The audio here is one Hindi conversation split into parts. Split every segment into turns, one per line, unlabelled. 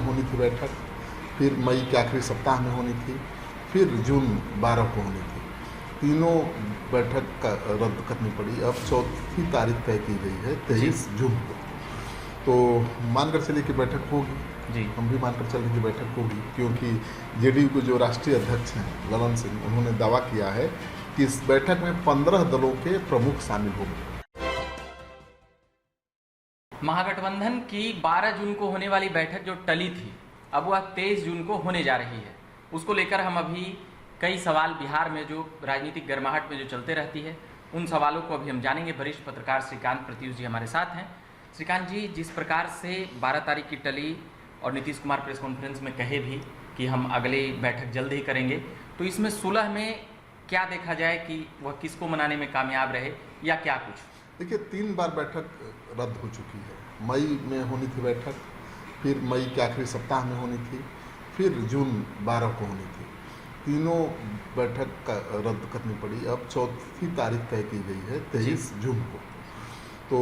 होनी थी बैठक, फिर मई के आखिरी सप्ताह में होनी थी, फिर जून 12 को होनी थी। तीनों बैठक का रद्द करनी पड़ी। अब चौथी तारीख तय की गई है 23 जून को। तो मानकर चलिए कि बैठक होगी
जी।
हम भी मानकर चल रहे कि बैठक होगी, क्योंकि जेडीयू के जो राष्ट्रीय अध्यक्ष हैं ललन सिंह, उन्होंने दावा किया है कि इस बैठक में 15 दलों के प्रमुख शामिल होंगे।
महागठबंधन की 12 जून को होने वाली बैठक जो टली थी, अब वह 23 जून को होने जा रही है। उसको लेकर हम अभी कई सवाल बिहार में जो राजनीतिक गर्माहट में जो चलते रहती है, उन सवालों को अभी हम जानेंगे। वरिष्ठ पत्रकार श्रीकांत प्रत्युष जी हमारे साथ हैं। श्रीकांत जी, जिस प्रकार से 12 तारीख की टली और नीतीश कुमार प्रेस कॉन्फ्रेंस में कहे भी कि हम अगली बैठक जल्द ही करेंगे, तो इसमें सुलह में क्या देखा जाए कि वह किसको मनाने में कामयाब रहे या क्या कुछ?
देखिए, 3 बार बैठक रद्द हो चुकी है। मई में होनी थी बैठक, फिर मई के आखिरी सप्ताह में होनी थी, फिर जून 12 को होनी थी। तीनों बैठक का रद्द करनी पड़ी। अब चौथी तारीख तय की गई है 23 जून को। तो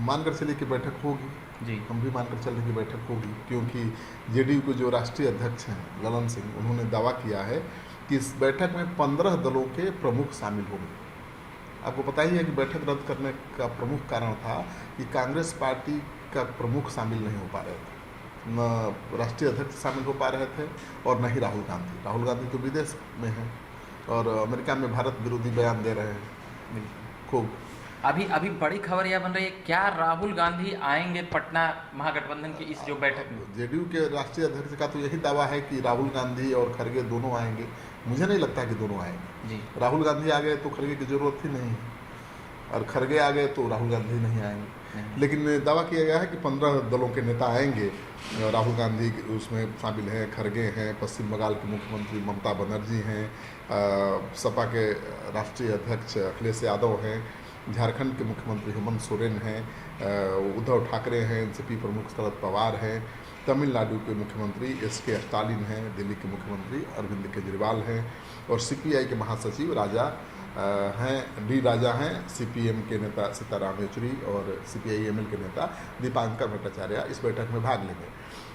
मानकर चलिए कि बैठक होगी
जी।
हम भी मानकर चल रहे कि बैठक होगी, क्योंकि जेडीयू के जो राष्ट्रीय अध्यक्ष हैं ललन सिंह, उन्होंने दावा किया है कि इस बैठक में 15 दलों के प्रमुख शामिल होंगे। आपको पता ही है कि बैठक रद्द करने का प्रमुख कारण था कि कांग्रेस पार्टी का प्रमुख शामिल नहीं हो पा रहे थे, न राष्ट्रीय अध्यक्ष शामिल हो पा रहे थे और न ही राहुल गांधी। राहुल गांधी तो विदेश में हैं और अमेरिका में भारत विरोधी बयान दे रहे हैं खूब।
अभी बड़ी खबर यह बन रही है, क्या राहुल गांधी आएंगे पटना महागठबंधन की इस जो बैठक में?
जेडीयू के राष्ट्रीय अध्यक्ष का तो यही दावा है कि राहुल गांधी और खड़गे दोनों आएंगे। मुझे नहीं लगता कि दोनों आएंगे
जी।
राहुल गांधी आ गए तो खड़गे की जरूरत ही नहीं है, और खड़गे आ गए तो राहुल गांधी नहीं आएंगे। लेकिन दावा किया गया है कि 15 दलों के नेता आएंगे। राहुल गांधी उसमें शामिल हैं, खड़गे हैं, पश्चिम बंगाल के मुख्यमंत्री ममता बनर्जी हैं, सपा के राष्ट्रीय अध्यक्ष अखिलेश यादव हैं, झारखंड के मुख्यमंत्री हेमंत सोरेन हैं, उद्धव ठाकरे हैं, एनसीपी प्रमुख शरद पवार हैं, तमिलनाडु के मुख्यमंत्री एसके स्टालिन हैं, दिल्ली के मुख्यमंत्री अरविंद केजरीवाल हैं, और सीपीआई के महासचिव डी राजा हैं, सीपीएम के नेता सीताराम येचुरी और सीपीआई-एमएल के नेता दीपांकर भट्टाचार्य इस बैठक में भाग लेंगे।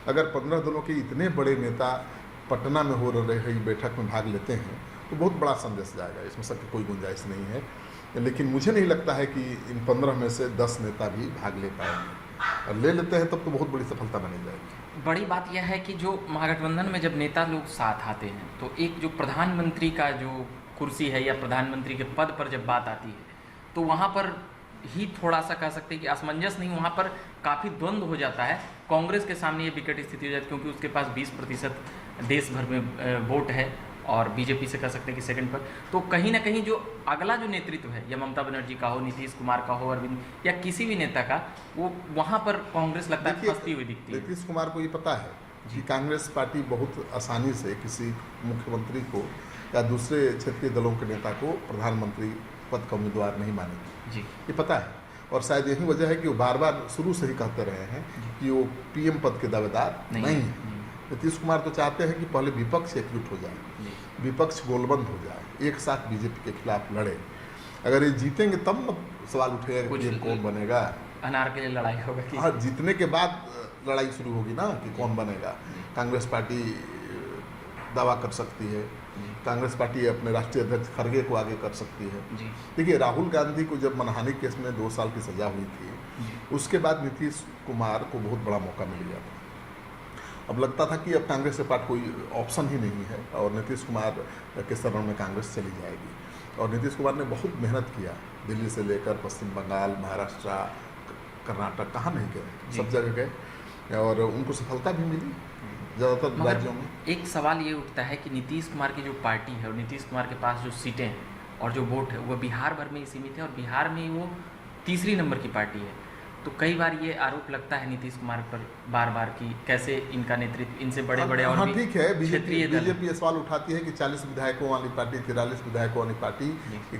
अगर 15 दलों के इतने बड़े नेता पटना में हो रही बैठक में भाग लेते हैं तो बहुत बड़ा संदेश जाएगा, इसमें सबकी कोई गुंजाइश नहीं है। लेकिन मुझे नहीं लगता है कि इन 15 में से 10 नेता भी भाग ले पाएंगे, और ले लेते हैं तब तो बहुत बड़ी सफलता बनी जाएगी।
बड़ी बात यह है कि जो महागठबंधन में जब नेता लोग साथ आते हैं तो एक जो प्रधानमंत्री का जो कुर्सी है या प्रधानमंत्री के पद पर जब बात आती है तो वहाँ पर ही थोड़ा सा कह सकते हैं कि असमंजस नहीं, वहाँ पर काफ़ी द्वंद्व हो जाता है। कांग्रेस के सामने ये विकट स्थिति हो जाती है क्योंकि उसके पास 20% देश भर में वोट है और बीजेपी से कह सकते हैं कि सेकंड पर। तो कहीं ना कहीं जो अगला जो नेतृत्व है, या ममता बनर्जी का हो, नीतीश कुमार का हो, अरविंद या किसी भी नेता का, वो वहाँ पर कांग्रेस लगता है फंसती हुई दिखती है।
नीतीश कुमार को ये पता है कि कांग्रेस पार्टी बहुत आसानी से किसी मुख्यमंत्री को या दूसरे क्षेत्रीय दलों के नेता को प्रधानमंत्री पद का उम्मीदवार नहीं मानेगी जी, ये पता है। और शायद यही वजह है कि वो बार बार शुरू से ही कहते रहे हैं कि वो पीएम पद के दावेदार नहीं है। नीतीश कुमार तो चाहते हैं कि पहले विपक्ष एकजुट हो जाए, विपक्ष गोलबंद हो जाए, एक साथ बीजेपी के खिलाफ लड़े। अगर ये जीतेंगे तब न सवाल उठेगा कि कौन बनेगा,
अनार के लिए लड़ाई होगी।
हाँ, जीतने के बाद लड़ाई शुरू होगी ना कि कौन बनेगा। कांग्रेस पार्टी दावा कर सकती है, कांग्रेस पार्टी अपने राष्ट्रीय अध्यक्ष खड़गे को आगे कर सकती है। देखिए, राहुल गांधी को जब मनहानि केस में 2 साल की सजा हुई थी, उसके बाद नीतीश कुमार को बहुत बड़ा मौका मिल गया था। अब लगता था कि अब कांग्रेस के पास कोई ऑप्शन ही नहीं है और नीतीश कुमार के शरण में कांग्रेस चली जाएगी। और नीतीश कुमार ने बहुत मेहनत किया, दिल्ली से लेकर पश्चिम बंगाल, महाराष्ट्र, कर्नाटक, कहाँ नहीं गए, सब जगह गए और उनको सफलता भी मिली ज़्यादातर राज्यों में।
एक सवाल ये उठता है कि नीतीश कुमार की जो पार्टी है और नीतीश कुमार के पास जो सीटें हैं और जो वोट है वो बिहार भर में ही सीमित है और बिहार में वो तीसरी नंबर की पार्टी है। तो कई बार ये आरोप लगता है नीतीश कुमार पर बार बार कि कैसे इनका नेतृत्व इनसे बड़े बड़े और भी
ठीक है, बीजेपी ये सवाल उठाती है कि 40 विधायकों वाली पार्टी, 43 विधायकों वाली पार्टी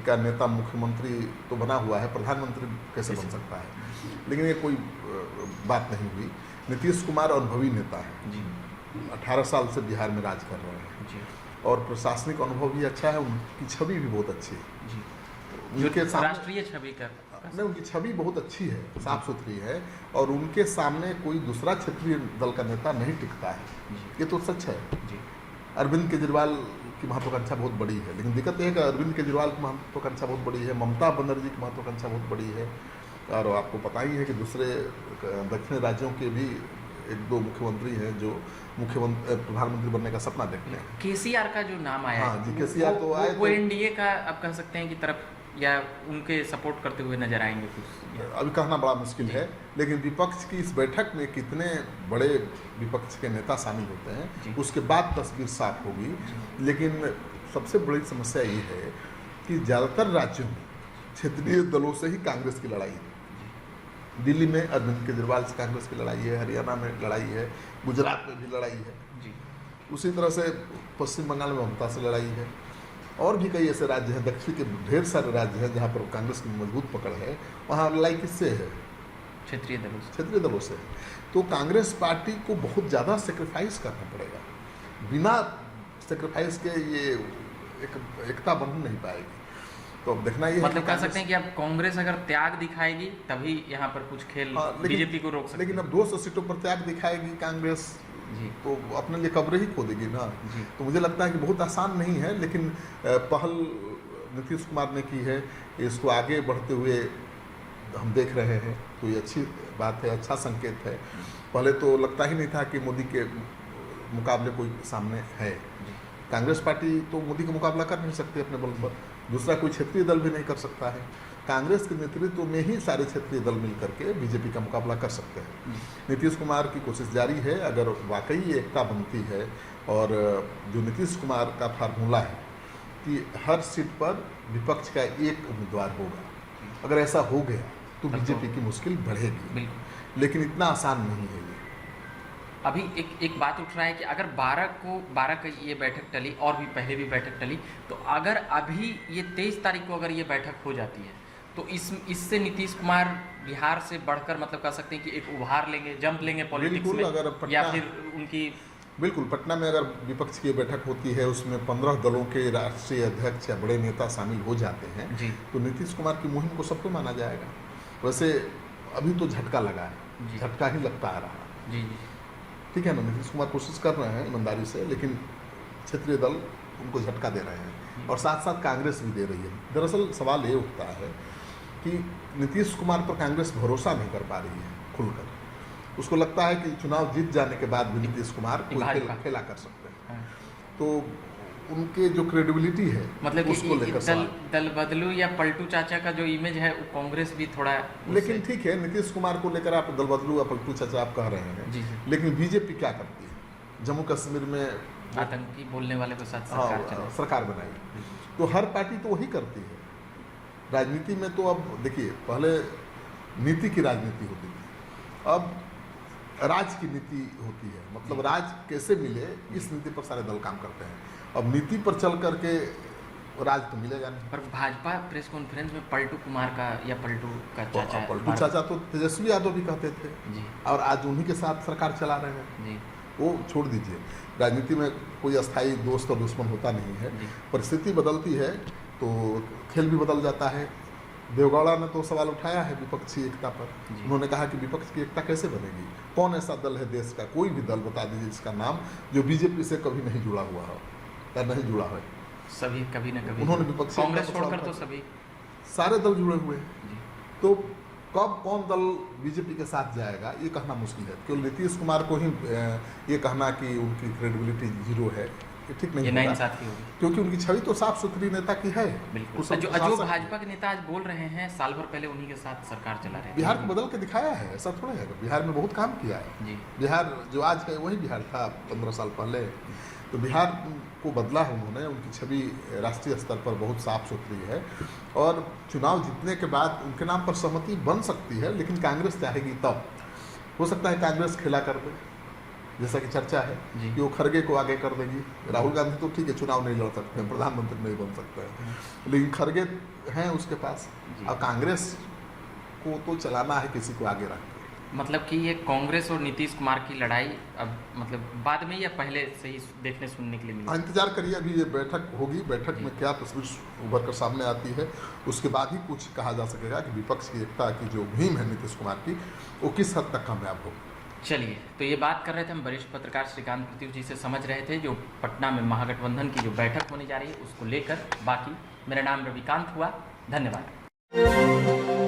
का नेता मुख्यमंत्री तो बना हुआ है, प्रधानमंत्री कैसे बन सकता है। लेकिन ये कोई बात नहीं हुई। नीतीश कुमार अनुभवी नेता है, 18 साल से बिहार में राज कर रहे हैं और प्रशासनिक अनुभव भी अच्छा है, उनकी छवि भी बहुत अच्छी है।
राष्ट्रीय छवि का
नहीं, उनकी छवि बहुत अच्छी है, साफ सुथरी है, और उनके सामने कोई दूसरा क्षेत्रीय दल का नेता नहीं टिकता है, ये तो सच है
जी।
अरविंद केजरीवाल की महत्वाकांक्षा बहुत बड़ी है, लेकिन दिक्कत यह है कि अरविंद केजरीवाल की महत्वाकांक्षा बहुत बड़ी है, ममता बनर्जी की महत्वाकांक्षा बहुत बड़ी है, और आपको पता ही है कि दूसरे दक्षिणी राज्यों के भी एक दो मुख्यमंत्री हैं जो प्रधानमंत्री बनने का सपना देखते हैं।
केसीआर का जो नाम आया
हाँ जी, केसीआर तो आए,
वो एनडीए का आप कह सकते हैं कि तरफ या उनके सपोर्ट करते हुए नजर आएंगे कुछ?
अभी कहना बड़ा मुश्किल है, लेकिन विपक्ष की इस बैठक में कितने बड़े विपक्ष के नेता शामिल होते हैं उसके बाद तस्वीर साफ होगी। लेकिन सबसे बड़ी समस्या ये है कि ज़्यादातर राज्यों में क्षेत्रीय दलों से ही कांग्रेस की लड़ाई है। दिल्ली में अरविंद केजरीवाल से कांग्रेस की लड़ाई है, हरियाणा में लड़ाई है, गुजरात में भी लड़ाई है
जी।
उसी तरह से पश्चिम बंगाल में ममता से लड़ाई है, और भी कई ऐसे राज्य हैं, दक्षिण के ढेर सारे राज्य हैं जहाँ पर कांग्रेस की मजबूत पकड़ है, वहाँ लड़ाई किससे है? क्षेत्रीय दलों से। तो कांग्रेस पार्टी को बहुत ज़्यादा सेक्रीफाइस करना पड़ेगा, बिना सेक्रीफाइस के ये एकता बन नहीं पाएगी। तो अब देखना ये
मतलब कह सकते हैं कि अब कांग्रेस अगर त्याग दिखाएगी तभी यहाँ पर कुछ खेल बीजेपी को रोक सकते हैं।
लेकिन अब 200 सीटों पर त्याग दिखाएगी कांग्रेस
जी,
तो अपने लिए कब्र ही खो देगी ना जी। तो मुझे लगता है कि बहुत आसान नहीं है, लेकिन पहल नीतीश कुमार ने की है, इसको आगे बढ़ते हुए हम देख रहे हैं, तो ये अच्छी बात है, अच्छा संकेत है। पहले तो लगता ही नहीं था कि मोदी के मुकाबले कोई सामने है। कांग्रेस पार्टी तो मोदी का मुकाबला कर नहीं सकती अपने बल पर, दूसरा कोई क्षेत्रीय दल भी नहीं कर सकता है। कांग्रेस के नेतृत्व में ही सारे क्षेत्रीय दल मिलकर के बीजेपी का मुकाबला कर सकते हैं। नीतीश कुमार की कोशिश जारी है, अगर वाकई एकता बनती है, और जो नीतीश कुमार का फार्मूला है कि हर सीट पर विपक्ष का एक उम्मीदवार होगा, अगर ऐसा हो गया तो बीजेपी की मुश्किल बढ़ेगी, लेकिन इतना आसान नहीं है ये।
अभी एक बात उठ रहा है कि अगर 12 की ये बैठक टली, और भी पहले भी बैठक टली, तो अगर अभी ये 23 तारीख को अगर ये बैठक हो जाती है तो इससे नीतीश कुमार बिहार से बढ़कर मतलब कह सकते हैं कि एक उभार लेंगे, जंप लेंगे पॉलिटिक्स में,
अगर
या फिर उनकी
बिल्कुल पटना में अगर विपक्ष की बैठक होती है, उसमें 15 दलों के राष्ट्रीय अध्यक्ष या बड़े नेता शामिल हो जाते हैं
जी,
तो नीतीश कुमार की मुहिम को सब पे माना जाएगा। वैसे अभी तो झटका लगा है, झटका ही लगता आ रहा है
जी,
ठीक है ना। नीतीश कुमार कोशिश कर रहे हैं ईमानदारी से, लेकिन क्षेत्रीय दल उनको झटका दे रहे हैं, और साथ साथ कांग्रेस भी दे रही है। दरअसल सवाल ये उठता है कि नीतीश कुमार पर कांग्रेस भरोसा नहीं कर पा रही है खुलकर। उसको लगता है कि चुनाव जीत जाने के बाद भी नीतीश कुमार कोई खेला कर सकते हैं, तो उनके जो क्रेडिबिलिटी है
मतलब
उसको लेकर
दल बदलू या पलटू चाचा का जो इमेज है वो कांग्रेस भी थोड़ा,
लेकिन ठीक है, नीतीश कुमार को लेकर आप दल बदलू या पलटू चाचा आप कह रहे हैं
जी,
लेकिन बीजेपी क्या करती है? जम्मू कश्मीर में
आतंकी बोलने वाले के साथ
सरकार बनाई, तो हर पार्टी तो वही करती है। राजनीति में तो अब देखिए, पहले नीति की राजनीति होती थी, अब राज की नीति होती है, मतलब राज कैसे मिले इस नीति पर सारे दल काम करते हैं। अब नीति पर चल करके राज तो मिलेगा नहीं।
पर भाजपा प्रेस कॉन्फ्रेंस में पलटू कुमार का या पलटू का चाचा,
पलटू चाचा तो तेजस्वी यादव भी कहते थे
जी, और
आज उन्हीं के साथ सरकार चला रहे हैं
जी।
वो छोड़ दीजिए, राजनीति में कोई अस्थायी दोस्त और दुश्मन होता नहीं है, परिस्थिति बदलती है तो खेल भी बदल जाता है। देवगौड़ा ने तो सवाल उठाया है विपक्षी एकता पर, उन्होंने कहा कि विपक्ष की एकता कैसे बनेगी? कौन ऐसा दल है देश का, कोई भी दल बता दीजिए जिसका नाम जो बीजेपी से कभी नहीं जुड़ा हुआ हो या नहीं जुड़ा है।
सभी कभी न कभी,
उन्होंने विपक्षी
कांग्रेस छोड़कर तो सभी
सारे दल जुड़े हुए हैं, तो कब कौन दल बीजेपी के साथ जाएगा ये कहना मुश्किल है। केवल नीतीश कुमार को ही ये कहना कि उनकी क्रेडिबिलिटी जीरो है ये ठीक नहीं होगा, क्योंकि उनकी छवि तो साफ सुथरी नेता की है।
बिल्कुल, जो भाजपा के नेता आज बोल रहे हैं साल भर पहले उन्हीं के साथ सरकार चला रहे हैं,
बिहार को बदल के दिखाया है, ऐसा थोड़ा है। बिहार में बहुत काम किया है
जी।
बिहार जो आज है वही बिहार था 15 साल पहले, तो बिहार को बदला है उन्होंने। उनकी छवि राष्ट्रीय स्तर पर बहुत साफ सुथरी है, और चुनाव जीतने के बाद उनके नाम पर सहमति बन सकती है, लेकिन कांग्रेस चाहेगी तब। हो सकता है कांग्रेस खेला कर दे, जैसा कि चर्चा है कि वो खरगे को आगे कर देगी। राहुल गांधी तो ठीक है चुनाव नहीं लड़ सकते हैं, प्रधानमंत्री नहीं बन सकते हैं, लेकिन खरगे हैं उसके पास, और कांग्रेस को तो चलाना है किसी को आगे रख के।
मतलब कि ये कांग्रेस और नीतीश कुमार की लड़ाई अब मतलब बाद में या पहले से ही देखने सुनने के लिए मिली?
इंतजार करिए, अभी ये बैठक होगी, बैठक में क्या तस्वीर उभर कर सामने आती है, उसके बाद ही कुछ कहा जा सकेगा कि विपक्ष की एकता की जो मुहिम है नीतीश कुमार की, वो किस हद तक कामयाब होगी।
चलिए, तो ये बात कर रहे थे हम वरिष्ठ पत्रकार श्रीकांत पृथ्वी जी से, समझ रहे थे जो पटना में महागठबंधन की जो बैठक होने जा रही है उसको लेकर। बाकी मेरा नाम रविकांत हुआ, धन्यवाद।